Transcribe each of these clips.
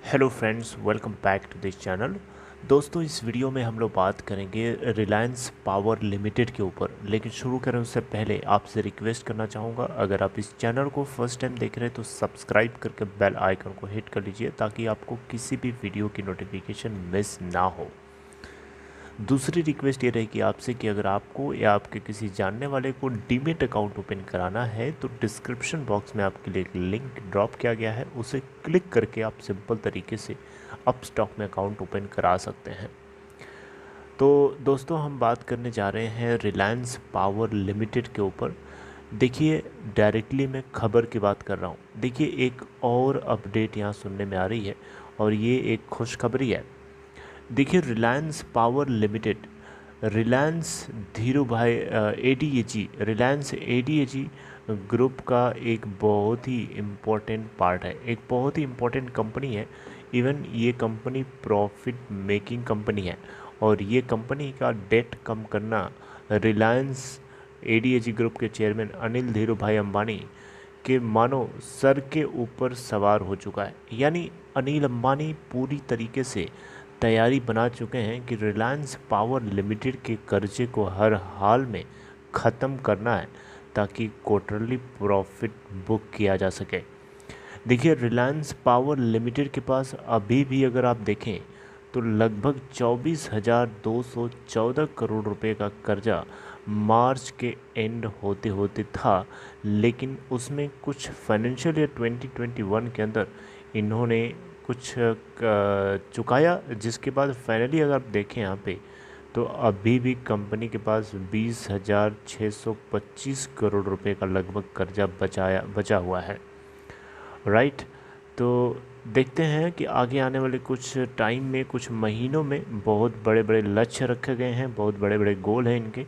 Hello friends, welcome back to this channel. दोस्तों, इस video में हम लोग बात करेंगे रिलायंस पावर लिमिटेड के ऊपर। लेकिन शुरू करें उससे पहले आपसे रिक्वेस्ट करना चाहूँगा, अगर आप इस चैनल को फर्स्ट टाइम देख रहे हैं तो सब्सक्राइब करके बेल आइकन को हिट कर लीजिए ताकि आपको किसी भी वीडियो की नोटिफिकेशन मिस ना हो। दूसरी रिक्वेस्ट ये रहेगी आपसे कि अगर आपको या आपके किसी जानने वाले को डीमेट अकाउंट ओपन कराना है तो डिस्क्रिप्शन बॉक्स में आपके लिए एक लिंक ड्रॉप किया गया है, उसे क्लिक करके आप सिंपल तरीके से अपस्टॉक में अकाउंट ओपन करा सकते हैं। तो दोस्तों, हम बात करने जा रहे हैं रिलायंस पावर लिमिटेड के ऊपर। देखिए, डायरेक्टली मैं खबर की बात कर रहा हूँ। देखिए, एक और अपडेट यहाँ सुनने में आ रही है और ये एक खुशखबरी है। देखिए, रिलायंस पावर लिमिटेड, रिलायंस धीरू भाई एडीएजी, रिलायंस एडीएजी ग्रुप का एक बहुत ही इम्पोर्टेंट पार्ट है, एक बहुत ही इम्पोर्टेंट कंपनी है। इवन ये कंपनी प्रॉफिट मेकिंग कंपनी है और ये कंपनी का डेट कम करना रिलायंस एडीएजी ग्रुप के चेयरमैन अनिल धीरू भाई अंबानी के मानो सर के ऊपर सवार हो चुका है। यानी अनिल अंबानी पूरी तरीके से तैयारी बना चुके हैं कि रिलायंस पावर लिमिटेड के कर्जे को हर हाल में ख़त्म करना है ताकि क्वार्टरली प्रॉफिट बुक किया जा सके। देखिए, रिलायंस पावर लिमिटेड के पास अभी भी अगर आप देखें तो लगभग 24,214 करोड़ रुपए का कर्जा मार्च के एंड होते होते था, लेकिन उसमें कुछ फाइनेंशियल ईयर 2021 के अंदर इन्होंने कुछ चुकाया, जिसके बाद फाइनली अगर आप देखें यहाँ पे तो अभी भी कंपनी के पास 20,625 करोड़ रुपए का लगभग कर्जा बचा हुआ है। राइट। तो देखते हैं कि आगे आने वाले कुछ टाइम में, कुछ महीनों में बहुत बड़े बड़े लक्ष्य रखे गए हैं, बहुत बड़े बड़े गोल हैं इनके,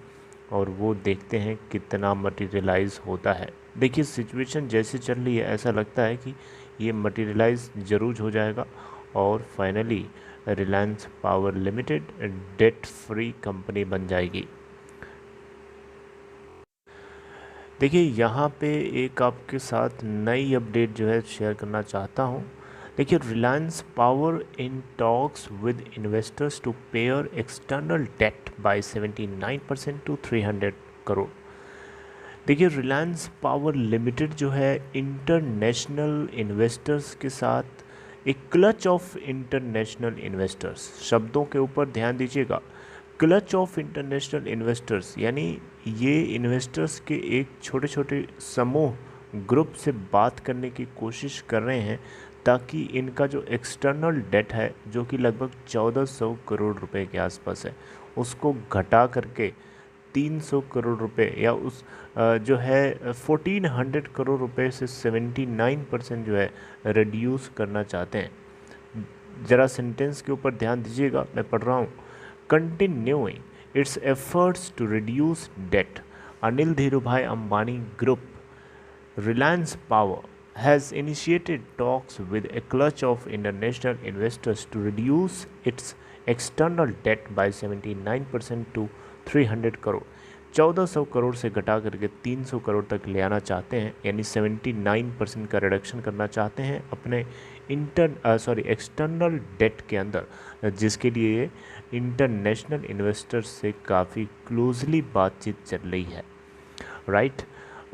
और वो देखते हैं कितना मटेरियलाइज होता है। देखिए, सिचुएशन जैसे चल रही है ऐसा लगता है कि ये मटेरियलाइज ज़रूर हो जाएगा और finally Reliance power limited debt free company बन जाएगी। देखिए, यहाँ पे एक आपके साथ नई अपडेट जो है शेयर करना चाहता हूँ। देखिए, Reliance Power in talks with investors to pare external debt by 79% to 300 crore. देखिए, रिलायंस पावर लिमिटेड जो है इंटरनेशनल इन्वेस्टर्स के साथ एक क्लच ऑफ इंटरनेशनल इन्वेस्टर्स, शब्दों के ऊपर ध्यान दीजिएगा। क्लच ऑफ इंटरनेशनल इन्वेस्टर्स यानी ये इन्वेस्टर्स के एक छोटे छोटे समूह, ग्रुप से बात करने की कोशिश कर रहे हैं ताकि इनका जो एक्सटर्नल डेट है, जो कि लगभग 1400 करोड़ रुपए के आसपास है, उसको घटा करके 300 करोड़ रुपए या उस जो है 1400 करोड़ रुपए से 79% जो है रिड्यूस करना चाहते हैं। ज़रा सेंटेंस के ऊपर ध्यान दीजिएगा, मैं पढ़ रहा हूँ। Continuing its efforts to reduce debt, Anil Dhirubhai Ambani group Reliance Power has initiated talks with a clutch of international investors to reduce its external debt by 79% to 300 crore. 1400 crore से घटा करके 300 करोड़ तक ले आना चाहते हैं, यानी 79% का रिडक्शन करना चाहते हैं अपने एक्सटर्नल डेट के अंदर, जिसके लिए इंटरनेशनल इन्वेस्टर्स से काफ़ी क्लोजली बातचीत चल रही है। राइट।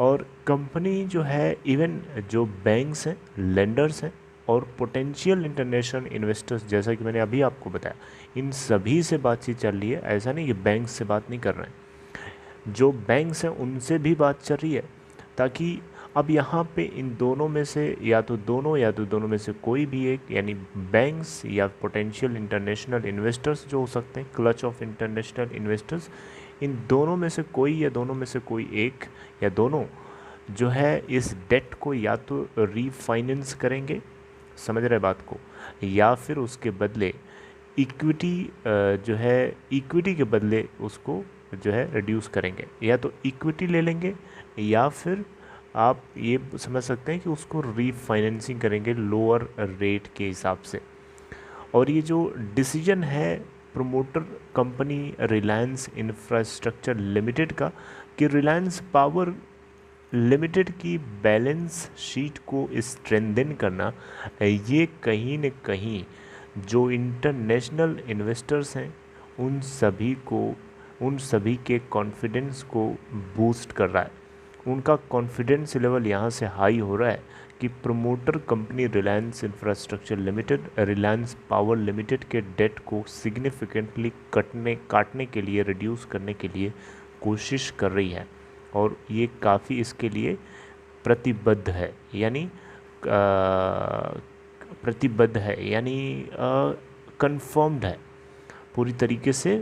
और कंपनी जो है, इवन जो बैंक्स हैं, लेंडर्स हैं और पोटेंशियल इंटरनेशनल इन्वेस्टर्स, जैसा कि मैंने अभी आपको बताया, इन सभी से बातचीत चल रही है। ऐसा नहीं कि बैंक्स से बात नहीं कर रहे हैं, जो बैंक्स हैं उनसे भी बात चल रही है, ताकि अब यहाँ पे इन दोनों में से या तो दोनों में से कोई भी एक, यानी बैंक्स या पोटेंशियल इंटरनेशनल इन्वेस्टर्स जो हो सकते हैं, क्लच ऑफ इंटरनेशनल इन्वेस्टर्स, इन दोनों में से कोई या दोनों में से कोई एक या दोनों जो है इस डेट को या तो रीफाइनेंस करेंगे, समझ रहे बात को, या फिर उसके बदले इक्विटी जो है इक्विटी के बदले उसको जो है रिड्यूस करेंगे, या तो इक्विटी ले लेंगे या फिर आप ये समझ सकते हैं कि उसको रीफाइनेंसिंग करेंगे लोअर रेट के हिसाब से। और ये जो डिसीजन है promoter company Reliance infrastructure limited का, कि रिलायंस पावर लिमिटेड की बैलेंस शीट को स्ट्रेंथन करना, ये कहीं न कहीं जो इंटरनेशनल इन्वेस्टर्स हैं उन सभी के कॉन्फिडेंस को बूस्ट कर रहा है। उनका कॉन्फिडेंस लेवल यहाँ से हाई हो रहा है कि promoter company Reliance infrastructure limited Reliance power limited के डेट को सिग्निफिकेंटली काटने के लिए, रिड्यूस करने के लिए कोशिश कर रही है और ये काफ़ी इसके लिए प्रतिबद्ध है, यानी कंफर्म्ड है, पूरी तरीके से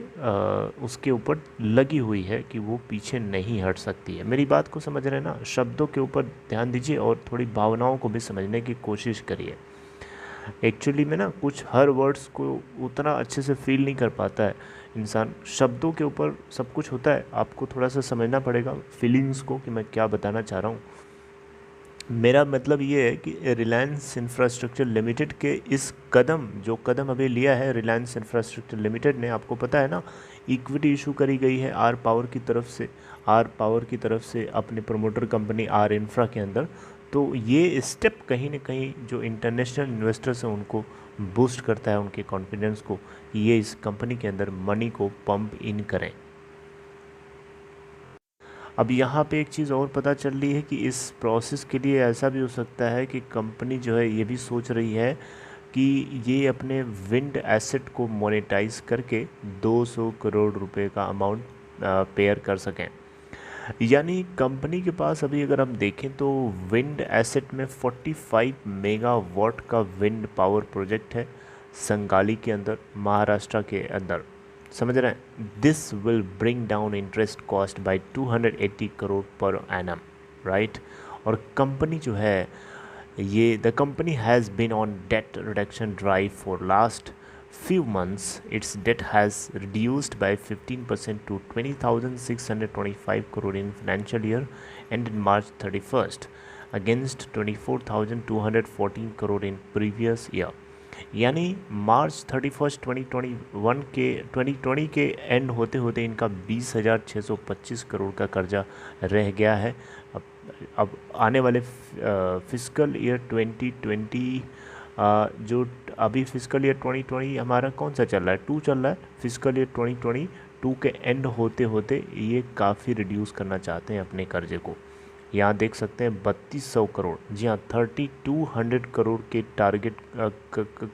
उसके ऊपर लगी हुई है कि वो पीछे नहीं हट सकती है। मेरी बात को समझ रहे हैं ना? शब्दों के ऊपर ध्यान दीजिए और थोड़ी भावनाओं को भी समझने की कोशिश करिए। एक्चुअली में ना कुछ हर वर्ड्स को उतना अच्छे से फील नहीं कर पाता है इंसान, शब्दों के ऊपर सब कुछ होता है। आपको थोड़ा सा समझना पड़ेगा फीलिंग्स को कि मैं क्या बताना चाह रहा हूँ। मेरा मतलब ये है कि रिलायंस इंफ्रास्ट्रक्चर लिमिटेड के इस जो कदम अभी लिया है रिलायंस इंफ्रास्ट्रक्चर लिमिटेड ने, आपको पता है ना, इक्विटी इशू करी गई है आर पावर की तरफ से अपने प्रमोटर कंपनी आर इंफ्रा के अंदर। तो ये स्टेप कहीं ना कहीं जो इंटरनेशनल इन्वेस्टर्स हैं उनको बूस्ट करता है, उनके कॉन्फिडेंस को, ये इस कंपनी के अंदर मनी को पंप इन करें। अब यहाँ पे एक चीज़ और पता चल रही है कि इस प्रोसेस के लिए ऐसा भी हो सकता है कि कंपनी जो है ये भी सोच रही है कि ये अपने विंड एसेट को मोनेटाइज करके 200 करोड़ रुपए का अमाउंट पेयर कर सकें। यानी कंपनी के पास अभी अगर हम देखें तो विंड एसेट में 45 मेगावाट का विंड पावर प्रोजेक्ट है संगाली के अंदर, महाराष्ट्र के अंदर। समझ रहे हैं? This will bring down interest cost by 280 crore per annum, right. और कंपनी जो है ये the company has been on debt reduction drive for last few months. Its debt has reduced by 15% to 20,625 crore in financial year ended March 31st against 24,214 crore in previous year. यानी मार्च 31 2020 के and होते होते इनका 20,625 करोड़ का कर्जा रह गया है। अब आने वाले फिस्कल ईयर 2020 जो अभी फिस्कल ईयर 2020 हमारा कौन सा चल रहा है, 2 चल रहा है। फिस्कल ईयर 2022 के एंड होते होते ये काफ़ी रिड्यूस करना चाहते हैं अपने कर्जे को। यहाँ देख सकते हैं 3200 करोड़, जी हाँ 3200 करोड़ के टारगेट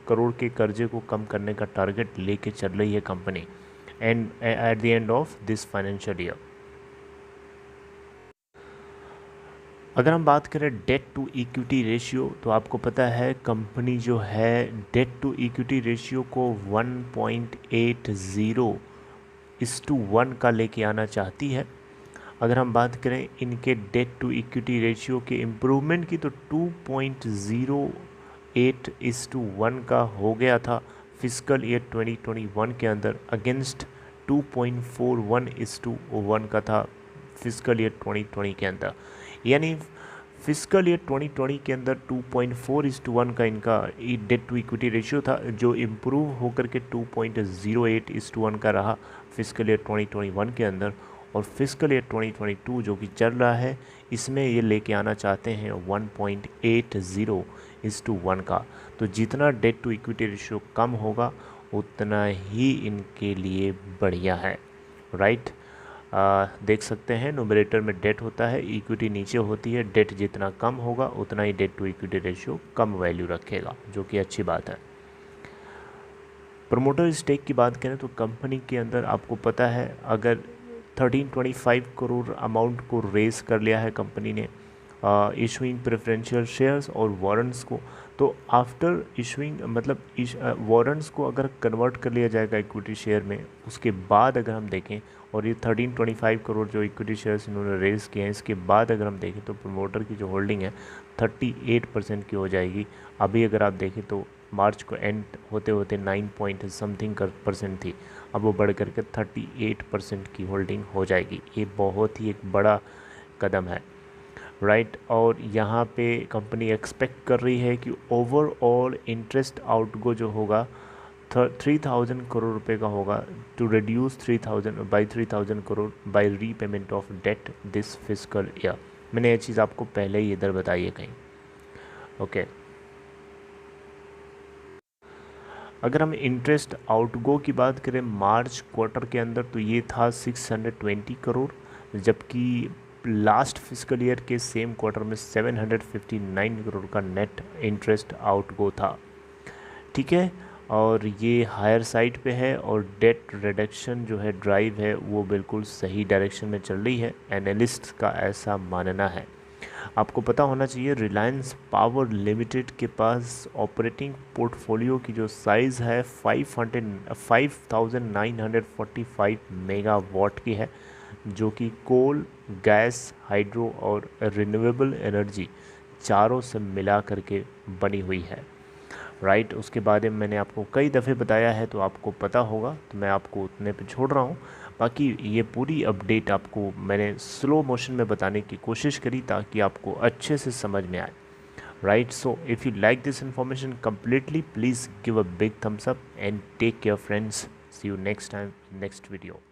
करोड़ के कर्जे को कम करने का टारगेट लेके चल रही है company and at the end of this financial year. अगर हम बात करें डेट टू इक्विटी रेशियो, तो आपको पता है कंपनी जो है डेट टू इक्विटी रेशियो को 1.80:1 का लेके आना चाहती है। अगर हम बात करें इनके डेट टू इक्विटी रेशियो के इम्प्रूवमेंट की, तो 2.08:1 का हो गया था फिस्कल ईयर 2021 के अंदर, अगेंस्ट 2.41:1 का था फिस्कल ईयर 2020 के अंदर। यानी फिस्कल ईयर 2020 के अंदर 2.4:1 का इनका डेट टू इक्विटी रेशियो था, जो इम्प्रूव होकर के 2.08:1 का रहा फिस्कल ईयर 2021 के अंदर। और फिस्कल ईयर 2022 जो कि चल रहा है, इसमें ये लेके आना चाहते हैं 1.80:1 का। तो जितना डेट टू इक्विटी रेशियो कम होगा उतना ही इनके लिए बढ़िया है, राइट। देख सकते हैं न्यूमरेटर में डेट होता है, इक्विटी नीचे होती है। डेट जितना कम होगा उतना ही डेट टू इक्विटी रेशियो कम वैल्यू रखेगा, जो कि अच्छी बात है। प्रमोटर स्टेक की बात करें तो कंपनी के अंदर आपको पता है अगर 1325 करोड़ अमाउंट को रेस कर लिया है कंपनी ने इशूइंग प्रेफरेंशियल शेयर्स और वारंट्स को। तो आफ्टर इशूइंग मतलब वारंट्स को अगर कन्वर्ट कर लिया जाएगा इक्विटी शेयर में, उसके बाद अगर हम देखें, और ये 1325 करोड़ जो इक्विटी शेयर्स इन्होंने रेज़ किए हैं, इसके बाद अगर हम देखें तो प्रमोटर की जो होल्डिंग है 38% की हो जाएगी। अभी अगर आप देखें तो मार्च को एंड होते होते 9% थी, अब वो बढ़ करके 38% की होल्डिंग हो जाएगी। ये बहुत ही एक बड़ा कदम है, राइट। और यहाँ पे कंपनी एक्सपेक्ट कर रही है कि ओवरऑल इंटरेस्ट आउटगो जो होगा 3000 करोड़ रुपए का होगा, to reduce 3000 crore by repayment of debt this fiscal year. मैंने ये चीज़ आपको पहले ही इधर बताई है कहीं। ओके, अगर हम इंटरेस्ट आउटगो की बात करें मार्च क्वार्टर के अंदर तो ये था 620 करोड़, जबकि लास्ट फिजिकल ईयर के सेम क्वार्टर में 759 करोड़ का नेट इंटरेस्ट आउटगो था। ठीक है, और ये हायर साइड पे है और डेट रिडक्शन जो है ड्राइव है वो बिल्कुल सही डायरेक्शन में चल रही है, एनालिस्ट का ऐसा मानना है। आपको पता होना चाहिए रिलायंस पावर लिमिटेड के पास ऑपरेटिंग पोर्टफोलियो की जो साइज़ है 5945 मेगावाट की है, जो कि कोल, गैस, हाइड्रो और रिन्यूएबल एनर्जी चारों से मिला करके बनी हुई है। राइट, उसके बारे में मैंने आपको कई दफ़े बताया है तो आपको पता होगा, तो मैं आपको उतने पे छोड़ रहा हूँ। बाकी ये पूरी अपडेट आपको मैंने स्लो मोशन में बताने की कोशिश करी ताकि आपको अच्छे से समझ में आए। Right, so if you like this information completely, please give a big thumbs up and take care friends. See you next time, next video.